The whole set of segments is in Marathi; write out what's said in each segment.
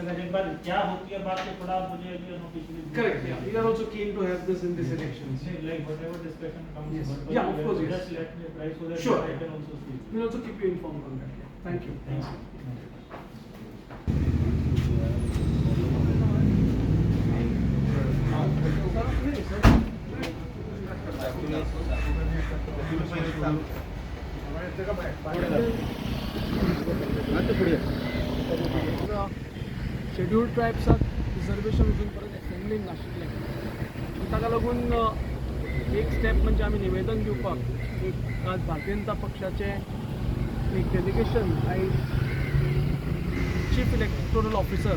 एक बार क्या होती है बात, थोड़ा मुझे notice Correct. Yeah, we are also keen to have this in this elections. like whatever discussion comes. Yes. But Yeah, of course, yes. Just let me try so that Sure. I can also see. We'll also keep you informed on that. Yeah. Thank you. Scheduled ट्रायब्साक रिजर्वेशन अजून परत असेंब्लीन नाशिल्लें ताका लागून एक स्टेप म्हणजे आमी निवेदन दिवपाक एक आज भारतीय जनता पक्षाचे एक डेलिगेशन आयज चीफ इलेक्टोरल ऑफिसर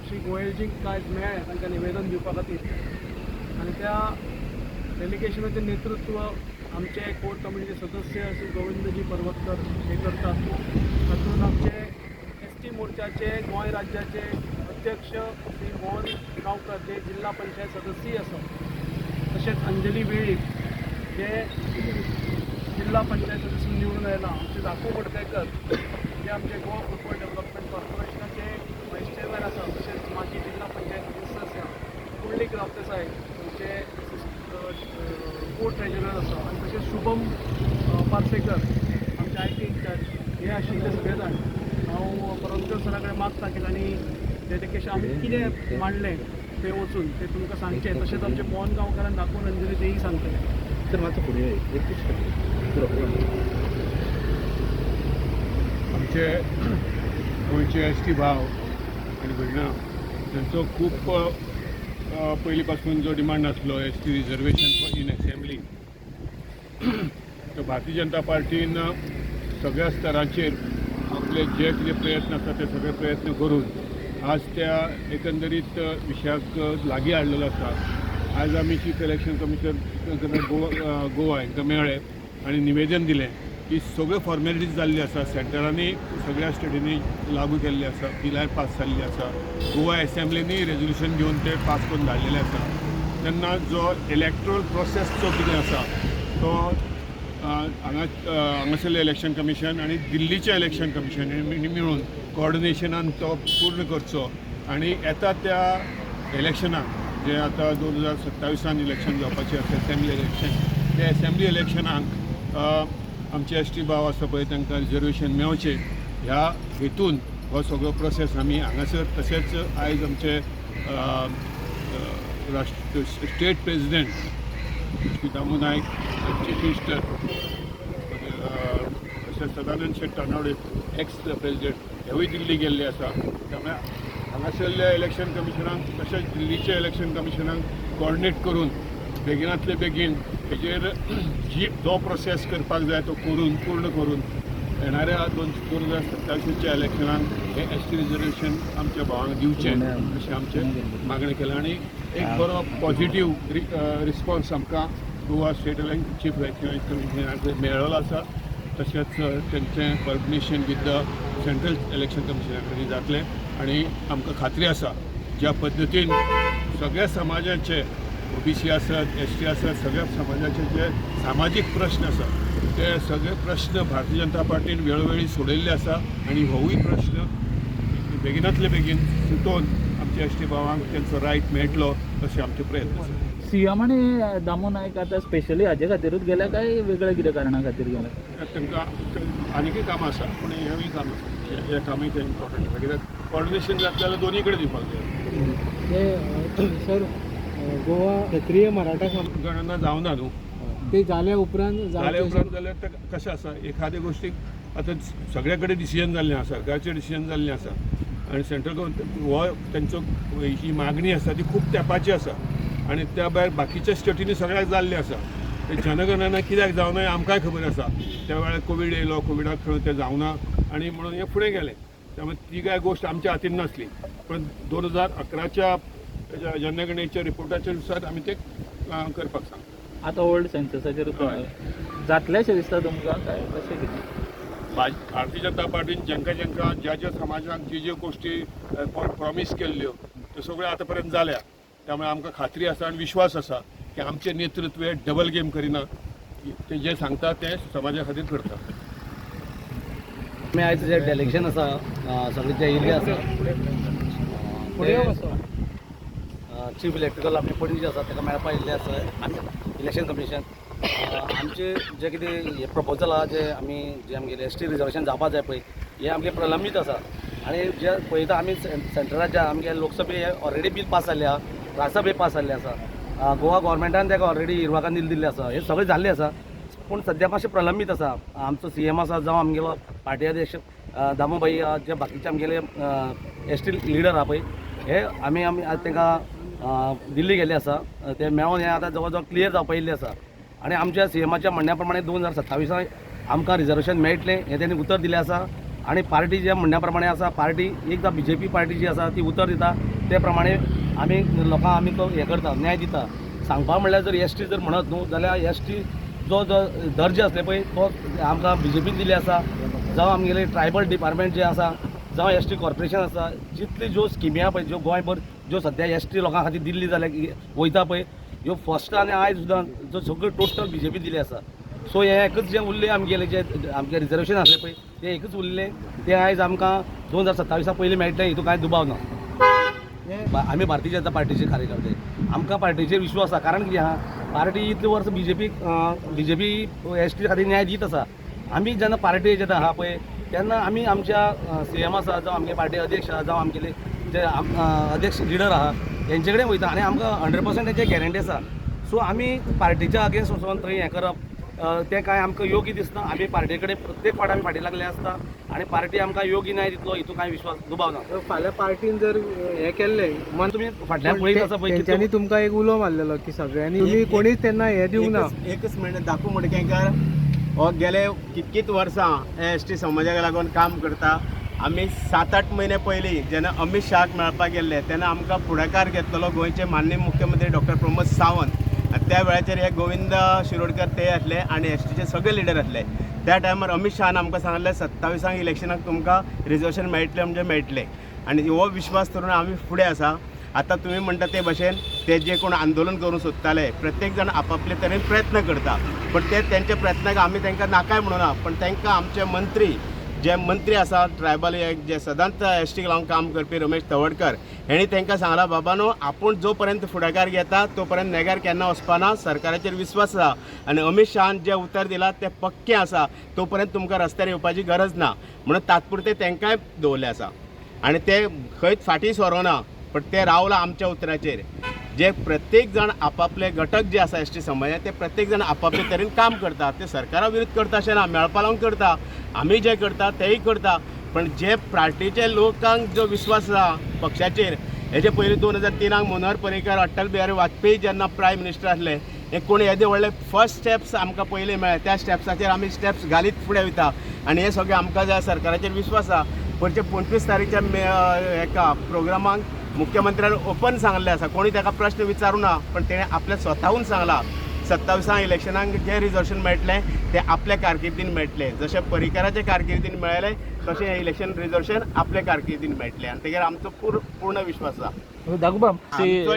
श्री गोयलजींक आयज मेळ्ळें तांकां निवेदन दिवपा खातीर आनी त्या डेलिगेशनाचें नेतृत्व आमचे कोर कमिटीचे सदस्य श्री गोविंदजी पर्वतकर हे करतात. तातूंत आमचे एसटी मोर्चाचे गोंय राज्याचे अध्यक्ष श्री मोहन गांवकर जे जिल्हा पंचायत सदस्य आसात, तशेंच अंजली वेळीप जे जिल्हा पंचायत सदस्य निवडून आयला, आमचे दाखू मडकयकर जे आमचे गोवा फुटबॉल डेव्हलपमेंट कॉर्पोरेशनाचे वायस चेअरमॅन आसा, तशेंच माजी जिल्हा पंचायत सदस्य आसा पुंडलीक रावतेसाय आमचे को ट्रेजरर आसा, आनी तशेंच शुभम पार्सेकर आमचे IT इंचार्ज हे आशिल्ले सगळे जाण. हांव परमकर सरा कडेन मागता की तांणी डेडिकेशन आमी कितें मांडलें ते वचून ते तुमकां सांगचें. तशेंच आमचे मोहन गांवकारान दाखोवन अंजली तेही सांगतले. तर मातसो फुडें आमचे गोंयचे ST भाव आनी भयणां तांचो खूब पयलीं पासून जो डिमांड आसलो ST रिजर्वेशन इन असेंब्ली, तो भारतीय जनता पार्टीन सगळ्या स्तरांचेर आपले जे कितें प्रयत्न आसा ते सगळे प्रयत्न करून आज त्या एकंदरीत विशयाक लागीं हाडलेलो आसा. आज आमी चीफ इलेक्शन कमिशनर गोवा हांकां मेळ्ळे आनी निवेदन दिलें की सगळ्यो फॉर्मेलिटीज जाल्ली आसा, सेंटरांनी सगळ्या स्टेटींनी लागू केल्ली आसा, बिलाय पास जाल्ली आसा, गोवा असेंब्लीनी रेजोल्युशन घेवन ते पास करून धाडलेलें आसा. तेन्ना जो इलेक्ट्रोल प्रोसेसचो कितें आसा तो हांगासरलें इलेक्शन कमिशन आनी दिल्लीचें इलेक्शन कमिशन हेंनी मेळून कॉर्डिनेशनान तो पूर्ण करचो आनी येता त्या इलेक्शनाक जे आतां 2027 इलेक्शन जावपाचें आसा असेंब्ली इलेक्शन, त्या असेंब्ली इलेक्शनाक आमचे ST भाव आसा पळय तांकां रिजर्वेशन मेळचें ह्या हेतून हो सगळो प्रोसेस आमी हांगासर. तशेंच आयज आमचे स्टेट प्रेजिडेंट श्री दामू नायक, चीफ मिनिस्टर तशेंच सदानंद शेट तानावडे एक्स प्रेजिडेंट हेवूय दिल्ली गेल्ले आसा. त्यामुळे हांगासरल्या इलेक्शन कमिशनाक तशेंच दिल्लीच्या इलेक्शन कमिशनाक कॉर्डिनेट करून बेगिनांतले बेगीन हेजेर जो प्रोसेस करपाक जाय तो करून पूर्ण करून येणाऱ्या 2027च्या इलेक्शनाक हे ST रिजर्वेशन आमच्या भावांक दिवचें अशें आमचें मागणें केलां. आनी एक बरो पॉझिटीव रिस्पॉन्स आमकां गोवा स्टेट चीफ इलेक्शन कमिशनराक मेळ्ळो आसा. तशेंच तेंचें coordination with the central election कमिशना कडेन जातलें आनी आमकां खात्री आसा ज्या पद्दतीन सगळ्या समाजाचे OBC आसत, ST आसत, सगळ्या समाजाचे जे सामाजीक प्रश्न आसा ते सगळे प्रश्न भारतीय जनता पार्टीन वेळोवेळी सोडयल्ले आसा आनी होवूय प्रश्न बेगिनांतले बेगीन सुटोवन आमच्या ST भावांक तेंचो रायट मेळटलो अशें आमचे प्रयत्न आसा. CM आनी दामू नायक आतां स्पेशली हाजे खातीरूच गेल्या काय वेगळ्या कितें कारणां खातीर गेल्या? तांकां आनीकय कामां आसा पूण हेंवूय काम आसा, हे कामूय ते इम्पॉर्टंट आसा कित्याक कॉर्डिनेशन जातलें जाल्यार दोनी कडेन दिवपाक जाय. सर गोवा क्षेत्रीय मराठा गणना जावना न्हू, ते जाल्या उपरांत जाल्यार ते कशें आसा एखाद्या गोश्टीक आतां सगळे कडेन डिसिजन जाल्लें आसा, सरकारचें डिसिजन जाल्लें आसा आनी सेंट्रल गव्हर्मेंट हो तेंचो ही मागणी आसा ती खूब तेंपाची आसा आनी त्या भायर बाकीच्या स्टेटींनी सगळ्याक जाल्लें आसा. ते जनगणना कित्याक जावना हें आमकांय खबर आसा. त्या वेळार कोवीड येयलो, कोविडाक खंय तें जावना आनी म्हणून हें फुडें गेलें. त्यामुळे ती काय गोश्ट आमच्या हातीन नासली पण 2011च्या जनगणनेच्या रिपोर्टाच्या नुसार आमी ते करपाक सांगता. आतां ओल्ड सेन्ससाचेर जातलें अशें दिसता तुमकां काय कशें कितें? भारतीय जनता पार्टीन ज्या ज्या समाजाक जे गोश्टी प्रॉमीस केल्ल्यो त्यो सगळ्यो आतां पर्यंत जाल्या. त्यामुळे आमकां खात्री आसा आनी विश्वास आसा की आमचें नेतृत्व डबल गेम करिना, ते जे सांगता ते समाजा खातीर करता. आमी आयज जे डेलिगेशन आसा सगळे जे येयल्ले आसा चीफ इलेक्ट्रिकल आपले पडी जे आसा ताका मेळपा येयल्ले आसा आनी इलेक्शन कमिशन आमचे जे कितें हे प्रपोजल आहा जे आमगेले ST रिजर्वेशन जावपा जाय पळय हे आमगे प्रलंबीत आसा आनी जे पळयता आमी सेंटराच्या आमगे लोकसभे ऑलरेडी बील पास जाल्लें आहा राज्यसभे पास जाल्लें आसा गोवा गव्हर्मेंटान ताका ऑलरेडी हिरवा कंदील दिल्लें आसा हे सगळें जाल्लें आसा पूण सद्या मातशें प्रलंबीत आसा आमचो CM आसा जावं आमगेलो पार्टी अध्यक्ष दामोबाई जे बाकीचे आमगेले ST लिडर आहा पळय हे आमी आज तांकां दिल्ली गेल्ले आसा ते मेळोन हें आतां जवळ जवळ क्लियर जावपा येयल्लें आसा आनी आमच्या CMच्या म्हणण्या प्रमाणे 2027 आमकां रिजर्वेशन मेळटलें हें तेणी उतर दिलें आसा आनी पार्टी जे म्हणण्या प्रमाणे आसा पार्टी एकदां BJP पार्टी जी आसा ती उतर दिता ते प्रमाणे आमी लोकांक आमी तो हें करता न्याय दिता सांगपा म्हणल्यार जर ST जर म्हणत न्हू जाल्यार ST जो दर्जे असले पळय तो आमकां BJPन दिले आसा जावं आमगेले ट्रायबल डिपार्टमेंट जे आसा जावं ST कॉर्पोरेशन आसा जितली ज्यो स्किमी आहा पळय ज्यो गोंयभर ज्यो सद्या ST लोकां खातीर दिल्ली जाल्यार वयता पळय ह्यो फर्स्ट आनी आयज सुद्दां जो सगळ्यो टोटल BJP दिले आसा सो हें एकच जें उरलें आमगेलें जे आमगे रिजर्वेशन आसलें पळय तें एकच उरलें तें आयज आमकां 2027 पयलीं मेळटलें हितून कांय दुबाव ना आमी भारतीय जनता पार्टीचे कार्यकर्ते आमकां पार्टीचेर विश्वास आसा कारण कितें आहा पार्टी इतले वर्स BJP ST खातीर न्याय दीत आसा आमी जेन्ना पार्टी जेन्ना आहा पळय तेन्ना आमी आमच्या CM आसा जावं आमगे पार्टी अध्यक्ष आहा जावं आमगेले जे अध्यक्ष लिडर आहा तेंचे कडेन वयता आनी आमकां 100% तेंचे गॅरंटी आसा सो आमी पार्टीच्या अगेन्स्ट वचून थंय हें करप तें कांय आमकां योग्य दिसना आमी पार्टी कडेन प्रत्येक फावट आमी फाटीं लागले आसता आनी पार्टी आमकां योग्य न्याय दितलो हितून कांय विश्वास दुबाव ना फाल्यां पार्टीन जर हें केल्लें मन तुमी फाटल्यान पळयत आसा पळय तेंच्यांनी तुमकां एक उलो मारलेलो की सगळ्यांनी तुमी कोणीच तेन्ना हें दिवंक ना एकच मिनट दाखो मडकेकर हो गेले कितकीच वर्सां ST समाजाक लागून काम करता आमी 7-8 म्हयने पयलीं जेन्ना अमित शाहाक मेळपाक गेल्ले तेन्ना आमकां फुडाकार घेतलेलो गोंयचे माननीय मुख्यमंत्री डॉ प्रमोद सावंत आनी त्या वेळाचेर हे गोविंद शिरोडकर ते आसले आनी STचे सगळे लिडर आसले त्या टायमार अमित शाहान आमकां सांगलें 27 इलेक्शनाक तुमकां रिजर्वेशन मेळटलें म्हणजे मेळटलें आनी हो विश्वास करून आमी फुडें आसा आतां तुमी म्हणटा ते भशेन ते जे कोण आंदोलन करूंक सोदताले प्रत्येक जाण आपापले तरेन प्रयत्न करता पण ते तेंचे प्रयत्नाक आमी तांकां नाकाय म्हणूना पण तांकां आमचे मंत्री जे मंत्री आसा ट्रायबल जे सदांच STक लागून काम करपी रमेश तवडकर हेणी तांकां सांगलां बाबा न्हू आपूण जो पर्यंत फुडाकार घेता तो पर्यंत नेगार केन्ना वचपाना सरकाराचेर विश्वास आसा आनी अमित शाहान जे उतर दिलां तें पक्कें आसा तो पर्यंत तुमकां रस्त्यार येवपाची गरज ना म्हणून तात्पुरते तांकांय दवरले आसा आनी ते खंयच फाटीं सरोना पण ते रावला आमच्या उतराचेर जे प्रत्येक जण आपापले घटक जे आसा ST समाजाचे ते प्रत्येक जण आपापले तरेन काम करता ते सरकारा विरुद्ध करता अशें ना मेळपा लागून करता आमी जे करता तेय करता पण जे पार्टीचे लोकांक जो विश्वास आसा पक्षाचेर हेजे पयलीं 2003 मनोहर पर्रीकर अटल बिहारी वाजपेयी जेन्ना प्रायम मिनिस्टर आसले हे कोण येदे व्हडले फर्स्ट स्टेप्स आमकां पयले मेळ्ळे त्या स्टेप्साचेर आमी स्टेप्स घालीत फुडें वयता आनी हे सगळें आमकां ज्या सरकाराचेर विश्वास आसा पुढचे 25 तारीखच्या हेका प्रोग्रामाक मुख्यमंत्र्यान ओपन सांगले आसा कोणी ताका प्रश्न विचारूना पण तेणे आपल्या स्वताहून सांगला 27 इलेक्शनाक जे रिजर्वेशन मेळटलें ते आपल्या कारकिर्दीन मेळटलें जशें पर्रीकराच्या कारकिर्दीन मेळ्ळें तशें हे इलेक्शन रिजर्वेशन आपल्या कारकिर्दीन मेळटलें आनी तेजेर आमचो पूर्ण विश्वास आसा दाखोवपा आमचो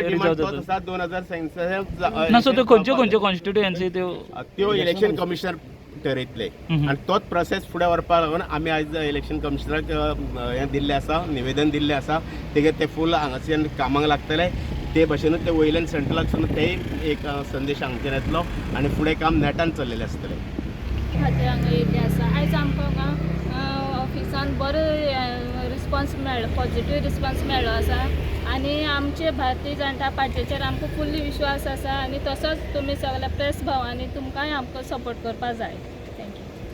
2027 ना सो त्यो खंयच्यो कॉन्स्टिट्युएन्सी त्यो इलेक्शन कमिशनर ठरयतले आनी तोच प्रोसेस फुडें व्हरपा लागून आमी आयज इलेक्शन कमिशनराक हें दिल्लें आसा निवेदन दिल्लें आसा तेगे ते फूल हांगासर कामाक लागतले ते भशेनूच ते वयल्यान सेंट्रलाकसून तेय एक संदेश हांगासर येतलो आनी फुडें काम नेटान चल्लेलें आसतलें खातीर हांगा येयल्ले आसा आयज आमकां ऑफिसान बरो रिस्पॉन्स मेळ्ळो पॉझिटीव रिस्पॉन्स मेळ्ळो आसा आनी आमचे भारतीय जनता पार्टीचेर आमकां फुल्ली विश्वास आसा आनी तसोच तुमी सगळ्या प्रेस भावांनी तुमकांय आमकां सपोर्ट करपा जाय